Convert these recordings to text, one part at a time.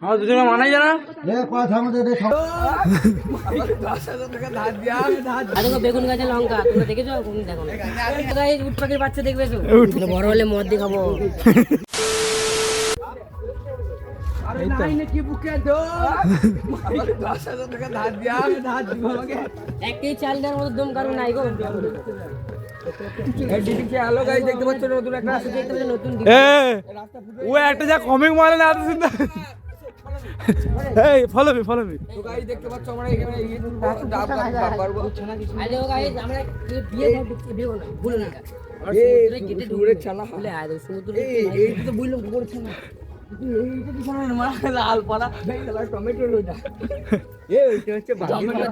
আমার দুজনে মানাই জানা বেগুন গাছে লঙ্কা তোমরা দেখেছো? দেখো না উট পাখির বাচ্চা দেখবে তো, বড় হলে মদ দেখাবো। একই চালটার মতো দম কারণ নাই গো। হ্যালো গাইস, দেখতে পাচ্ছ নতুন একটা নতুন ও একটা যা কমিং মারে না এত সুন্দর। এই ফলো মি তো গাইস দেখতে পাচ্ছ আমরা এখানে হ্যালো গাইস, আমরা বিয়ে না ভুলে না গেটে দূরে চালা হলে আর সমুদ্র এই তো বললাম করছে না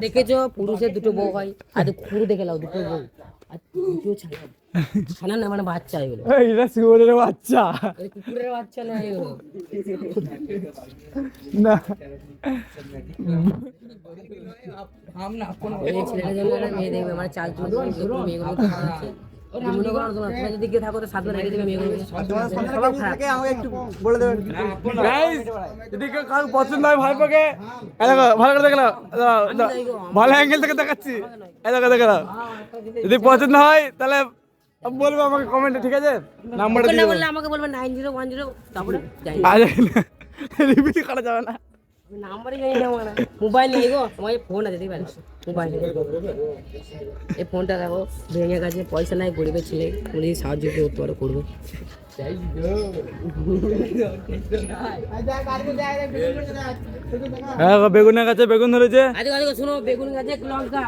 দেখেছো পুরুষের দুটো বউ হয়, আর পুরো দেখে লাও দুটো বউ আর দুটো ছানা না, মানে বাচ্চা এগুলো শিবরের বাচ্চা কুকুরের বাচ্চা না এগুলো না। ছেলের জন্য মেয়ে দেখবে মানে চাল চুল মেয়েগুলো মনে করো তোমার যদি কেউ থাকো তো সাথে রেখে দেবে মেয়েগুলো সবাই খারাপ। একটু বলে দেবেন গাইস, যদি কেউ কারো পছন্দ হয় ভাই পাকে ভালো করে দেখো, ভালো অ্যাঙ্গেল থেকে দেখাচ্ছি, দেখো যদি পছন্দ হয় তাহলে বলবো আমাকে কমেন্টে, ঠিক আছে? নাম্বারটা দিয়ে বললে আমাকে বলবে 9010 তারপরে রিপিট করা যাবে না, নাম্বারই জানি না মানে মোবাইল নেই গো, আমার ফোন আছে দেখতে পারিস মোবাইল। এই ফোনটা দেখো ভেঙে গেছে, পয়সা নাই, গরিবের ছেলে, উনি সাহায্য করতে পারো করবো। হ্যাঁ বেগুনের গাছে বেগুন ধরেছে, আজকে শোনো বেগুন গাছে লঙ্কা,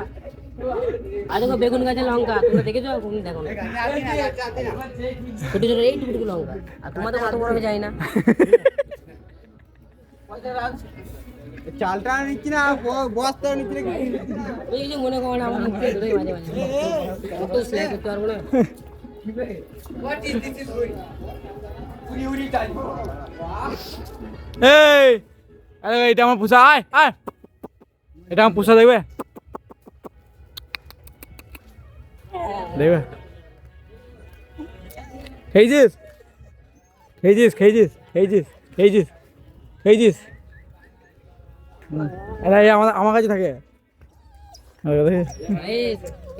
আজকে বেগুন গাছে লঙ্কা তোমরা দেখেছো? দেখো না ছোট ছোট এইটুকু লঙ্কা, আর তোমাদের কত বড় যায় না। চালটা নিচ্ছি না, বস্তা নিচ্ছি না, এই যে মনে করো না আমার মুখে ধরে মাঝে মাঝে কত স্নেহ করতে পারবো না। এই আরে এটা আমার পোষা, আয় আয় এটা আমার পোষা, দেখবে দেখবে খেয়েছিস খেয়েছিস খেয়েছিস খেয়েছিস খেয়েছিস খেয়েছিস এরা আমার কাছে থাকে।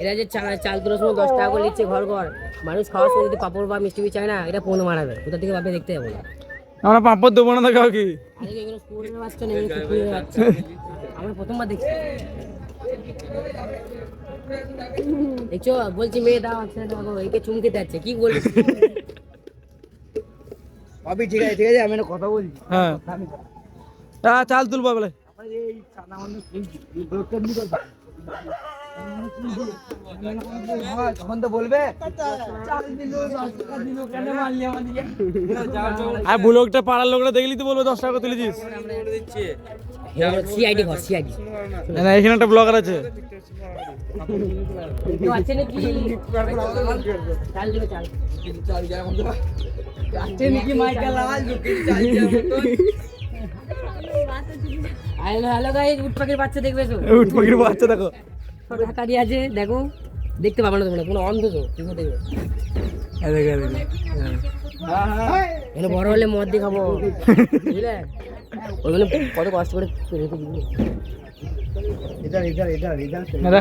এরা যে চাল তোলার সময় 10 টাকা করে নিচ্ছে ঘর ঘর, মানুষ খাওয়ার সময় যদি পাপড় বা মিষ্টি চায় না, এটা পৌনে মারাবে, কোথা থেকে ভাবে দেখতে যাবো না। আমরা পাপড় দেবো না, দেখাও কি এগুলো কুকুরের বাচ্চা নেই, কুকুরের বাচ্চা আমরা প্রথমবার দেখছি। দেখছো বলছি মেয়ে দাও আচ্ছা দেখো একে চুমকে যাচ্ছে, কি বলছিস? অবি ঠিক আছে আমি একটা কথা বলছি। হ্যাঁ চাল তুলবো বলে তখন তো বলবে আর ব্লগটা পাড়ার লোকরা দেখলি তো বলবে 10 টাকা তুলে দিস। সিআইডি ঘর সিআইডি না এখানে একটা ব্লগার আছে, আছে নাকি? চাল দিবে চাল হ্যালো গাইস, উট পাখির বাচ্চা দেখবে তো? উট পাখির বাচ্চা দেখো ঢাকারি আছে, দেখো দেখতে পাবো না তোমরা, কোনো অন্ধ তো ঠিক দেখবে। এখানে বড় হলে মদ দেখাবো বুঝলে, ওইগুলো কত কষ্ট করে রেখে দিবি।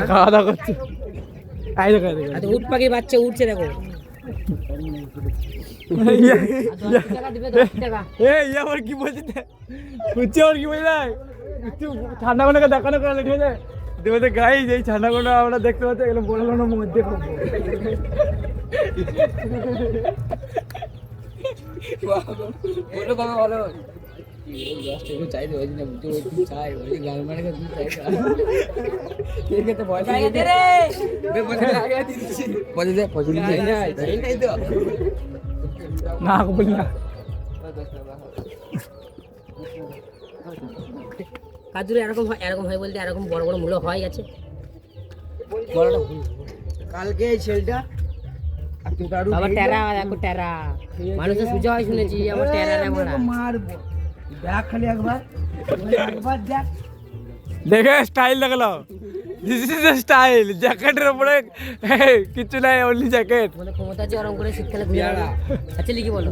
খাওয়া দাওয়া করছে, উট পাখির বাচ্চা উঠছে দেখো, 10 টাকা দিবে 10 টাকা। আমার কি বলছে বুঝছে, আমার কি বলছে ঠান্ডা কোনকে দেখানো করা ঠিক আছে দেবে গাই, এই ঠান্ডা কোনো আমরা দেখতে পাচ্ছি, এগুলো বড় কোনো মধ্যে না বলি না। কাজুরে এরকম হয় বলতে এরকম বড় বড় মূল্য হয় গেছে। কালকে এই ছেলেটা আবার টেরা দেখো টেরা, মানুষের সুজা হয় শুনেছি, আমার টেরা না মারবো দেখ খালি একবার দেখ দেখে স্টাইল দেখালো দিস ইজ দ্য স্টাইল। জ্যাকেটের উপরে কিছু নাই, অনলি জ্যাকেট। মানে ক্ষমতা আছে ওরকম করে শীতকালে ঘুরে বেড়াবে। আচ্ছা লিখি বলো,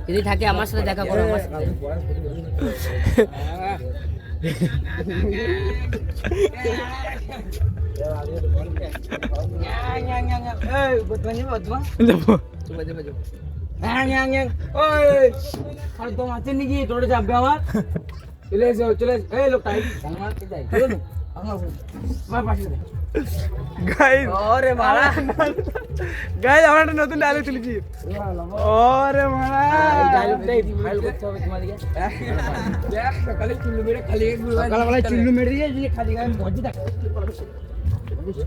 যদি থাকে আমার সাথে দেখা করো আমার সাথে। যাবো। গাইস আমরা একটা নতুন ডায়লগ তুলেছি। ওরে মারা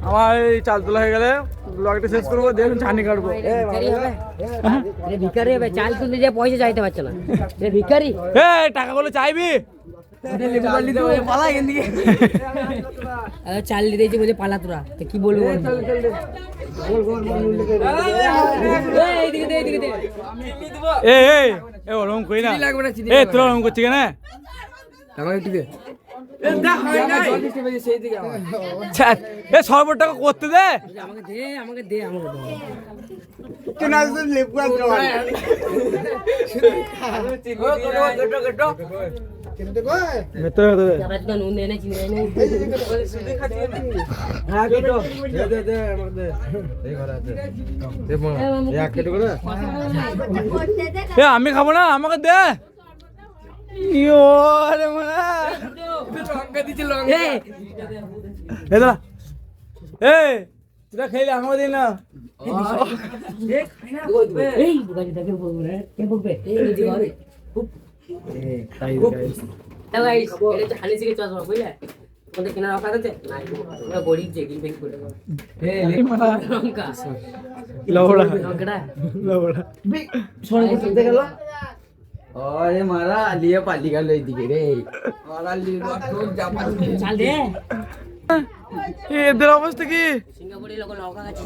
আমার এই চাল তোলা হয়ে গেলে ব্লগটা শেষ করবো, দেখুন ছানি কাটবো। ভিকারি হবে, চাল তুলতে যে পয়সা চাইতে পারছে না, ভিকারি। টাকাগুলো চাইবি? চাল দিতেছি বলে পালা তোরা, কি বলবো? ওরকম করি না, তোরা ওরকম করছি কেন? সর্ব টাকা করতে দে, আমাকে দে, আমাকে দে, আমাকে দে। নুন এনে চিনি এনে আমি খাবো না, আমাকে দে। তোরা খেলে আমাকে দিন না। अरे मारा लिए पाली का ले दिखे रे मारा लिए চাল দে। এদের অবস্থা কি? সিঙ্গাপুরের লোক লঙ্কা খাচ্ছে।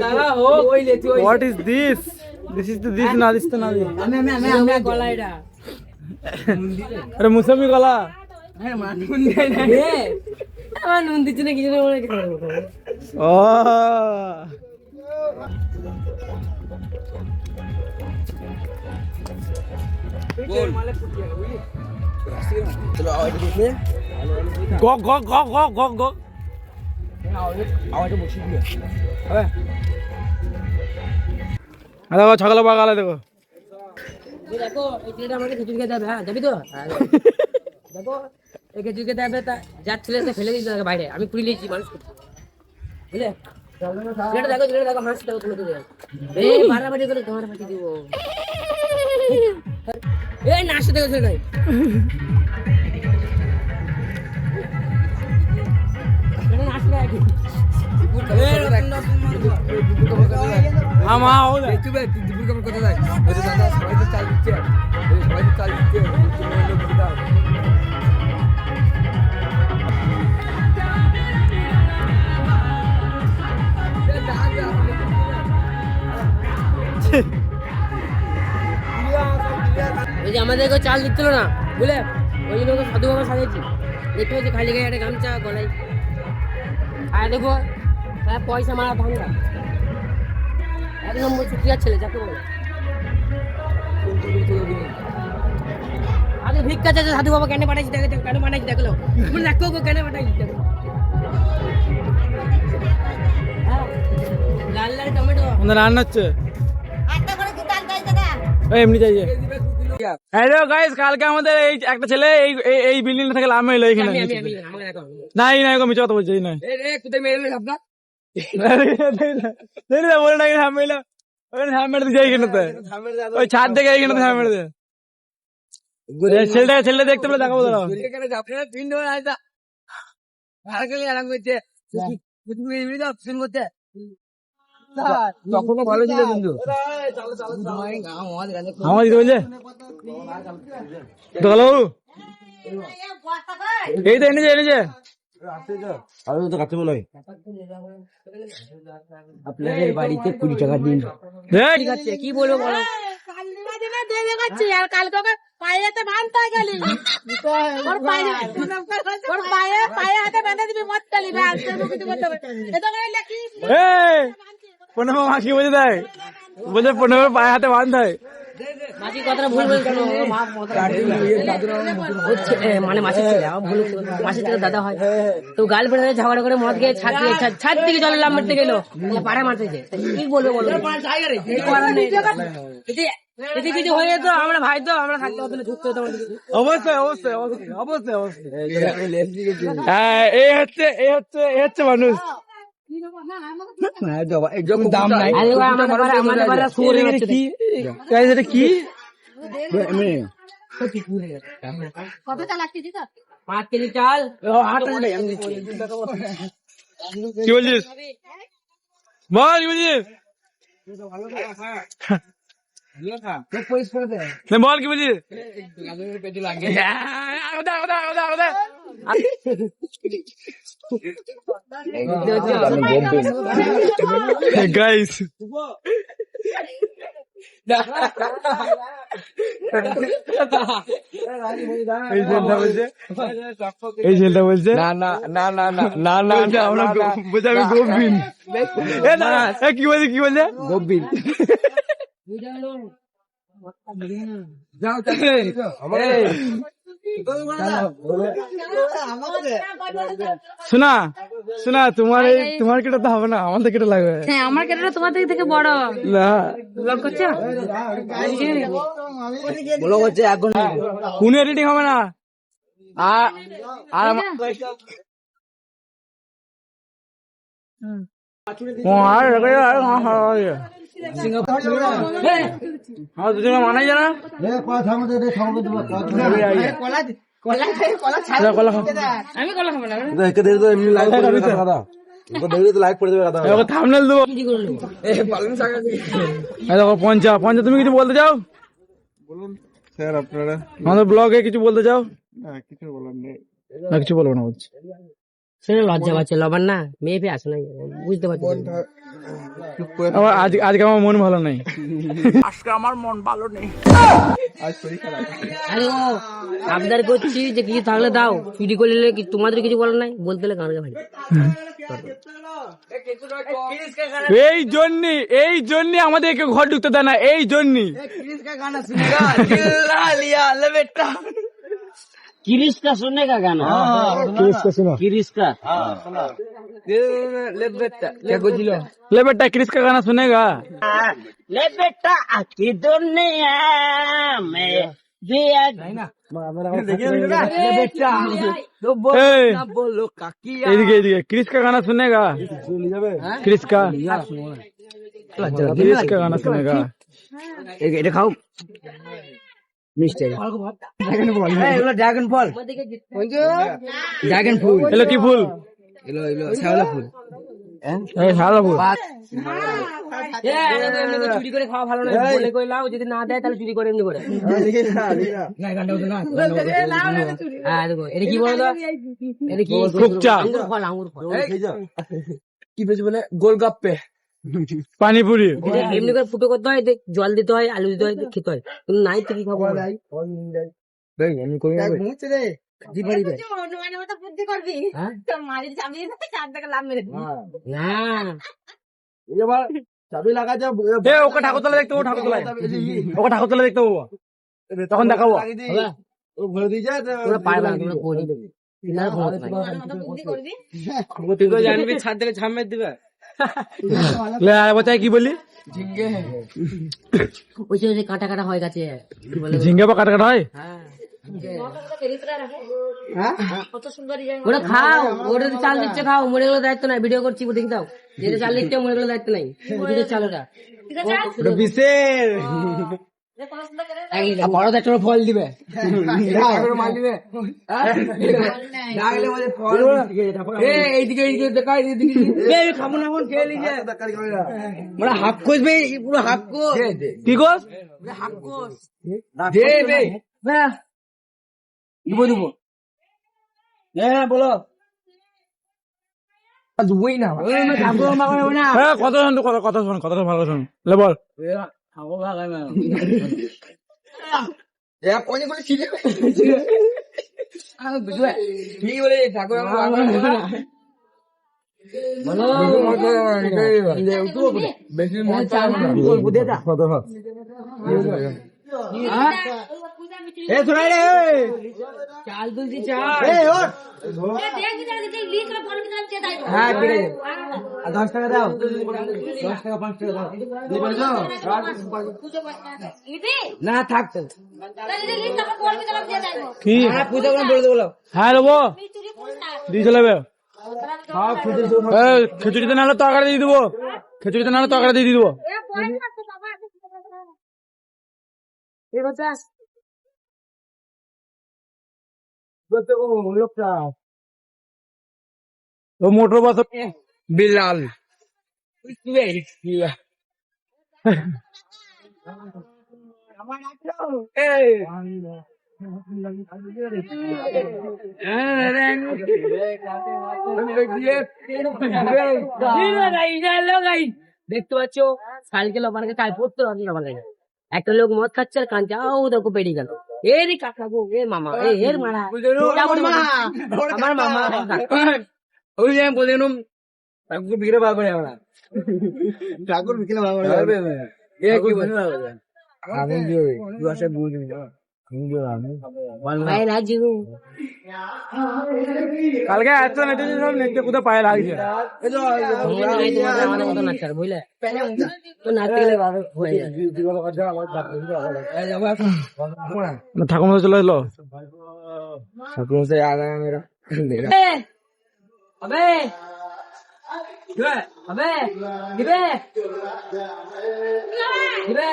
दादा हो कोई लेती हो what is this? This is this না, দিস তো না। हमें गला এটা আরে মুসামি গলা। আমার নুন দিচ্ছে না কিছু না, মনে কি করবো? ও গক গক গক গক গক গক। দেখো ছাগল বাগালে দেখো। দেখো এই ছেলেটা আমাকে খেজুর খেতে হবে। হ্যাঁ যাবি তো? দেখো এই খেজুর খেতে হবে, তা যার ছেলে ফেলে দিতে হবে বাইরে, আমি পুরি লিয়েছি মানুষ করতে, বুঝলে? ছেলেটা দেখো, ছেলেটা দেখো হাসি দেখো, তুলে তুলে মারামারি করে তোমার ফাটি দিব। এই নাচতে দেখো ছেলেটাই। ওই যে আমাদেরকে চাল দিচ্ছিল না, বুঝলে? ওই জন্য ওকে সাধু বাবা সাজাইছি। দেখতে পাচ্ছি খালি গায়ে একটা গামছা গলায়, আর দেখো পয়সা মারা ভাঙা এক নম্বর চুটিয়ার ছেলে যাকে বলে। আরে ভিক্ষা চাইছে সাধু বাবা, কেন পাঠাইছি দেখে, কেন পাঠাইছি দেখলো, দেখো কেন পাঠাইছি দেখো। লাল লাল টমেটো আমাদের রান্না হচ্ছে, এমনি চাইছে। হ্যালো গাইস, কালকে আমাদের এই একটা ছেলে এই বিল্ডিং থেকে লাম এলো এখানে। নাই নাই গো, মিছ কথা বলছি। নাই বলে না হাম এলো, হাম মেরে দিয়েছে এইখানেতে, ওই ছাদ থেকে এইখানে হাম মেরে দিয়ে। ছেলেটা দেখতে পেলে দেখাবো দাঁড়াও। তখনও ভালো ছিল কিন্তু আমার দিতে বলছে হ্যালো, এই তো এনেছে এনেছে। আপনাদের বাড়িতে 20 টাকা দিন। ঠিক আছে, কি বলবো বলো? আর কালকে ওকে পায়েতে বাঁধতে গেলি ওর পায়ে হাতে বেঁধে দিবি মত কালি ব্যাস কিছু করতে হবে এটা করে লেখি প্রণব মা কি বলে দেয়, বলছে প্রণবের পায়ে হাতে বাঁধতে হয়। মাসির কথাটা ভুল বলছিল, মানে মাসির ছেলে আমার ভুল হচ্ছে। মাসির ছেলে দাদা হয় তো গার্লফ্রেন্ড ঝগড়া করে মদ খেয়ে ছাদ থেকে জলে লাভ মারতে গেলো, পাড়া মারতেছে। কি বলবো বলো, যদি কিছু হয়ে যেত আমরা ভাই তো আমরা থাকতে হতো না, ঢুকতে হতো আমাদের। অবশ্যই অবশ্যই অবশ্যই অবশ্যই অবশ্যই। হ্যাঁ, এই হচ্ছে মানুষ। দাম নাই আমাদের পাড়া শুয়োরের বাচ্চা কি guys, এটা কি কত চালাক কেজি তো 5 কেজি চাল। কি বলছিস বল, কি বলছিস বল, কি বলছিস গাইস, এই ছেলেটা বলছে না না না না না না না, আমরা বলছে আমি গম্ভীর। কি বলছে, কি বলছে গম্ভীর? শোনা শোনা, তোমার কেটে তো হবে না, আমাদের কেটে লাগবে। হ্যাঁ আমার কেটে তোমার থেকে বড় না ব্লগ করছো বলো হচ্ছে এখন কোন এডিটিং হবে না। আর আর মানাই জানা আমি কলা খাবো না থামনেল দেবো। পঞ্চা পঞ্চা, তুমি কিছু বলতে চাও? বলুন স্যার আপনারা। আমাদের ব্লগে কিছু বলতে চাও? কিছু বলার নেই। না কিছু বলবো না বলছি। শুনে লজ্জা পাচ্ছে, লবান না মেয়ে পেয়ে আসে না, বুঝতে পারছি। আবার আজকে আমার মন ভালো নেই। আজ শরীর খারাপ। আরে ও আবদার করছি যে কিছু থাকলে দাও, চুরি করলে তোমাদের কিছু বলার নাই, বলতে হলে গান ভাই। এই জন্য আমাদের কেউ ঘর ঢুকতে দেয় না, এই জন্যই। किरिश का सुनने का गाना, किरिश का सुनो, किरिश का ले बेटा किरिश का गाना सुनेगा। ले बेटा की दुनिया में बोलो एदिके किरिश का गाना सुनेगा, किरिश का गाना सुनेगा। এটা খাও মিষ্টি ড্রাগন ফল ড্রাগন ফুল এলো কি ফুল? এলো শ্যাওলা ফুল শালা ফুল। চুরি করে খাওয়া ভালো না, বলে কই লাও, যদি না দেয় তাহলে চুরি করে এমনি করে। হ্যাঁ দেখো এটা কি বলো তো, এটা কি ফুকচা, আঙ্গুর ফল কি বেশি বলে গোলগাপ্পে পানিপুরি। এমনি করে ফুটো করতে হয়, জল দিতে হয়, আলু দিতে হয়, খেতে হয়, কিন্তু নাই তো কি খাবো। বুদ্ধি করবি মারি চামিয়ে চার টাকা লাভ মেরে দিবি না এবার চাবি লাগা যা ওকে ঠাকুরতলা দেখতে, ও ঠাকুরতলা, ওকে ঠাকুরতলা দেখতে হবো, তখন দেখাবো। ও ঘুরে দিয়ে যায় তোমরা পারবে না, তোমরা করি বুদ্ধি করবি তুই তো জানবি ছাদ থেকে ঝাম মেরে দিবে। বলছে কি বলি? ওই যে কাটা কাটা হয় গাছে, কি বলে ঝিঙ্গা বা কাটা কাটা হয়। ওটা খাও, ওটা চাল দিচ্ছে খাও, মরে গেলে দায়িত্ব নাই, ভিডিও করছি দেখি দাও, যেটা চাল দিচ্ছে মরে গেলে দায়িত্ব নাই, চাল ওটা বিশের বড় একটা ফল দিবে এইদিকে এইদিকে দেখা খাবো না খেয়ে নিয়ে মানে হাক কষবে পুরো হাক কি গোস হাক কষ দিব দিব হ্যাঁ বলো দুবই না কথা শোন, কথা শোন, কথাটা ভালো শোন। বল ঠিক বলে ঠাকুর বেশি চাল তুলছি চাল হ্যাঁ 10 টাকা দাও 10 টাকা 5 টাকা দাও না থাকতো কি হ্যাঁ পূজা করে বলে দেবো হ্যাঁ দেবো দিয়ে চলে যাবে খিচুড়িতে নাহলে তরকারি দিয়ে দেবো খিচুড়িতে নাহলে তরকারি দিয়ে দেবো ও মোটর বাস বিলাল দেখতে পাচ্ছ সাইকেল আমার কাছে পড়তে পারছি না আমার একটা লোক মদ খাচ্ছে আর কাঁদছে ও দেখো বেরিয়ে গেল এরই কাকা গো এর মামা এর মারা আমার মামা ওই যে আমি বলে দিলাম ঠাকুর বিকেলে পাবো না আমরা ঠাকুর বিকেলে পাবো না কি বলবো আমি যে দুয়াশে বুঝি না ভাই রাজু কালকে এত নেটেছে সব নেটে কোথাও পায়ে লাগছে আমাদের মতো নাচার বুঝলে তো নাচতে গেলে হয়ে যায় ঠাকুর মতো চলে এলো ঠাকুর से आ गया मेरा अबे अबे दिबे दिबे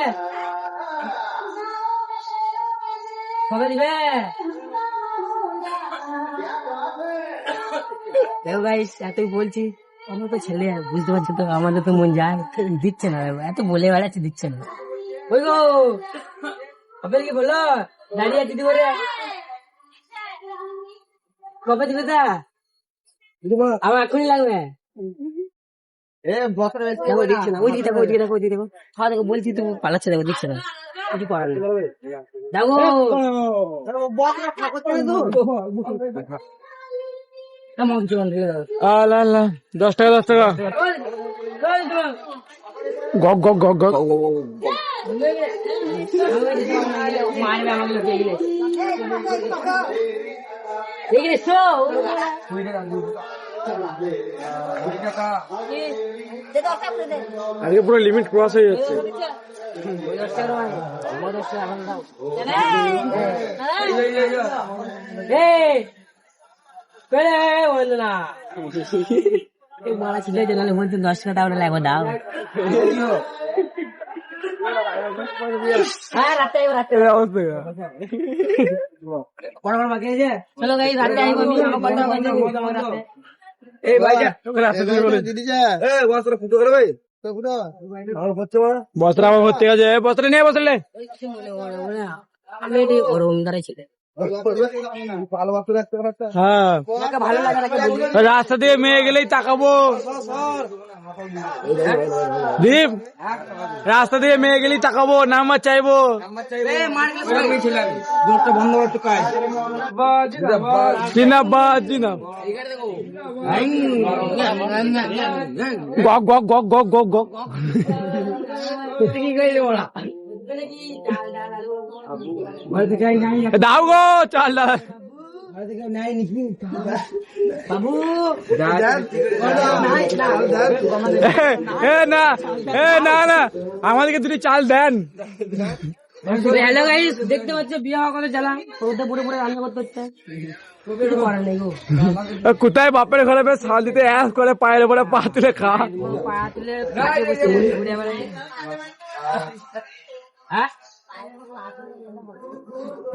कবে দিবে দেখো গাইস এতই বলছি আমরা তো ছেলে বুঝতে পারছি তো আমাদের তো মন যায় দিচ্ছে না এত বলে বেড়াচ্ছে দিচ্ছে না ওই গো কবে কি বলো দাঁড়িয়ে আছি দিবো রে কবে দিবে তা আমার এখনই লাগবে দেখো দিচ্ছে না ওইদিকে দেখো ওইদিকে দেখো ওইদিকে দেখো হ্যাঁ দেখো বলছি তো পালাচ্ছে দেখো দিচ্ছে না কিছু করার নেই দেখো কেমন জীবন আল্লাহ 10 টাকা 10 টাকা গগ গগ গগ গগ মারবে আমাকে দেখলে দেখলে শো আজকে পুরো লিমিট ক্রস হয়ে যাচ্ছে মারা ছিল যে নাহলে বলছি 10 টাকা তাহলে লাগবে দাও হ্যাঁ রাতে রাতে চলো গাইস রাতে আইবো আমি আমার কথা বলতে এই ভাই যা বস্ত্র আবার ভর্তি আছে বস্ত্র নিয়ে বসলে আমি এটি ওরম দ্বারাই ছিল হ্যাঁ ভালো লাগে রাস্তা দিয়ে মেয়ে গেলেই তাকাবো দীপ রাস্তা দিয়ে মেয়ে গেলেই তাকাবো নাম্বার চাইবো বন্ধ করতে কাজ জিনাবাদ জিনাব গগ গগ গগ গগ গগ গগ দাও গো চাল বাবু না না আমাদেরকে দুটি চাল দেন হ্যালো গাইস দেখতে পাচ্ছ বিয়ে হওয়া কথা জ্বালা ওটা পুরো পুরো রান্না করতে হচ্ছে কিছু করার নেই গো কোথায় বাপের ঘরে বেশ শাল দিতে অ্যাস করে পায়ের উপরে পা তুলে খা পা তুলে ঘুরে বেড়াই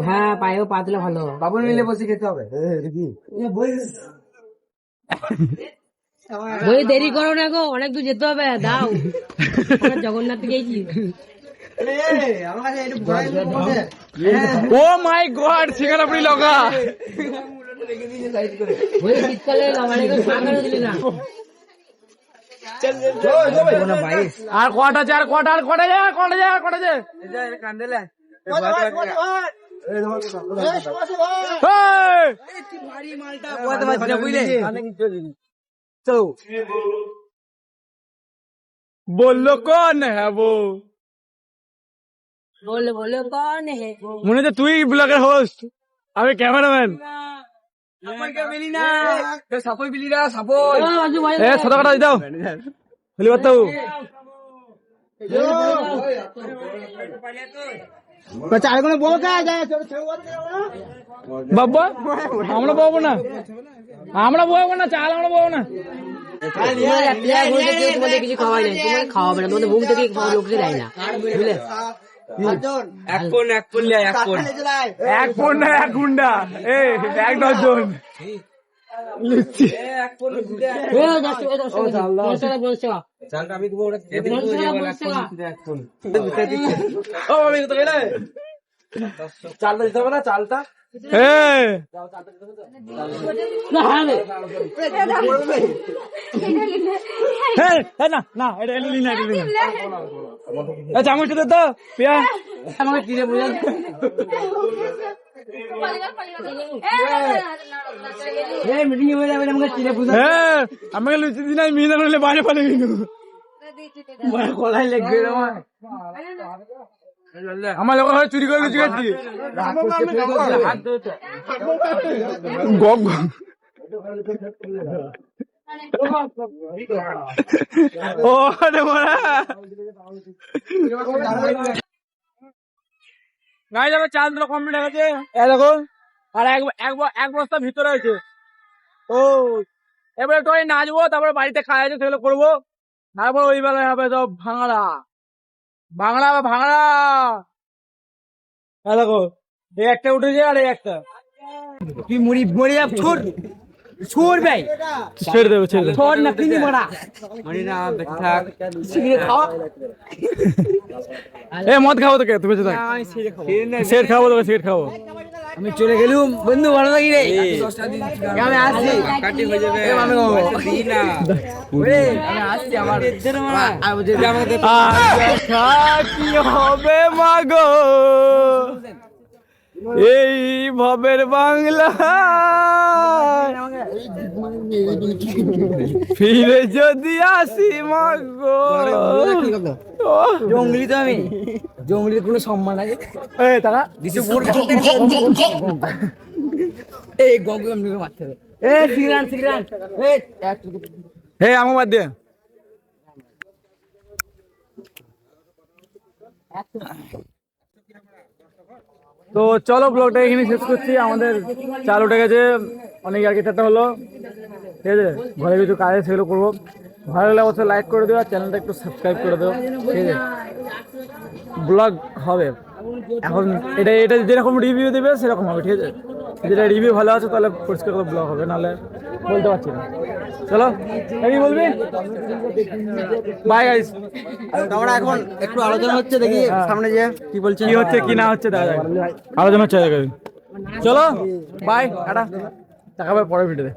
হ্যাঁ পায়েও পা তুলে ভালো বাবু মিলে বসে খেতে হবে বই দেরি করো না গো অনেক দূর যেতে হবে দাও জগন্নাথ গেছি ও মাই গড সিঙ্গারাপুরি লগা বই শীতকালে অনেক দিলি না আর কটা আছে, আর কটা, আর কটা যায়, আর কটা যায়, আর কটা যায়। কান্দেলে এই! বুঝলে বললো কোন হ্যাঁ বো, बोले बोले कौन है মনে হচ্ছে তুই ব্লগের হোস্ট, আমি ক্যামেরাম্যান। মিলি না সাপই বিলি না সাপই बाजू भाई এ সাদা কাটা দাও হলি বাতাও। বাবা আমরা বলবো না, আমরা বলবো না, চাল আমরা বলবো না। তোমাদের কিছু খাওয়াই নাই, তোমাদের খাওয়াবে না, তোমাদের মুখ থেকে লোককে দেয় না, বুঝলে? এক কোন এক ফোন না এক গুন্ডা, এক ডজন লিচ্ছি। চালটা আমি দেবো ওটা ও আমি তো গেলে চালটা দিতে হবে না চালটা না না এটা এলি না, চামচ দে তো পিয়া আমাকে কিনে বুঝলেন মিটিং হয়ে যাবে, আমাকে চিনে বুঝলেন হ্যাঁ আমাকে লুচি দিন মিনা নইলে বাইরে পালে কিন্তু কলাই লাগবে আমার লোক চুরি করে লুচি খাচ্ছি ও নাই যাবে চাল দুটো কমপ্লিট হয়ে গেছে, দেখো আর এক বস্তা ভিতরে আছে। ও এবারে তো নাচবো, তারপরে বাড়িতে খাওয়া আছে সেগুলো করবো, তারপর ওই বেলায় হবে সব ভাঙড়া ভাঙড়া বা ভাঙড়া। দেখো এই একটা উঠেছে আর এই একটা তুই মুড়ি মরে যা ছোট ছোট ভাই ছেড়ে দেবো, ছেড়ে দেবো। ছোট না কিনি মারা মরি না থাক সিগারেট খাওয়া এ মদ খাবো তোকে, তুমি বেঁচে থাক। সিগারেট খাবো তোকে, সিগারেট খাবো। আমি চলে গেলুম বন্ধু, ভালো থাকি রে, আমি আসছি কাটি হয়ে যাবে আমি দিই না আমি আসছি আমার দেখা কি হবে মাগো এই ভবের বাংলা, ফিরে যদি আসি মাগো। জঙ্গলি তো আমি, জঙ্গলির কোনো সম্মান আছে? এই তারা এই গঙ্গু এমনি করে মারতে হবে। সিগরান হে আমার বাদ দিয়ে তো চলো ব্লগটা এখানে শেষ করছি। আমাদের চাল উঠে গেছে, অনেক আর কি ঠাট্টা হলো, ঠিক আছে। ঘরে কিছু কাজ আছে সেগুলো করবো। ভালো লাগলে অবশ্যই লাইক করে দেবো, চ্যানেলটা একটু সাবস্ক্রাইব করে দেবো, ঠিক আছে। ব্লগ হবে এখন, এটা যেরকম রিভিউ দেবে সেরকম হবে, ঠিক আছে। যেটা রিভিউ ভালো আছে তাহলে পরিষ্কার করে ব্লগ হবে, নাহলে বলতে পারছি না। চলো কি বলবি, বাই গাইস। আমরা এখন একটু আলোচনা হচ্ছে, দেখি সামনে যে কি বলছে, কি হচ্ছে কি না হচ্ছে দেখা যাক, আলোচনা হচ্ছে। চলো বাই, টাটা, দেখা হবে পরের ভিডিওতে।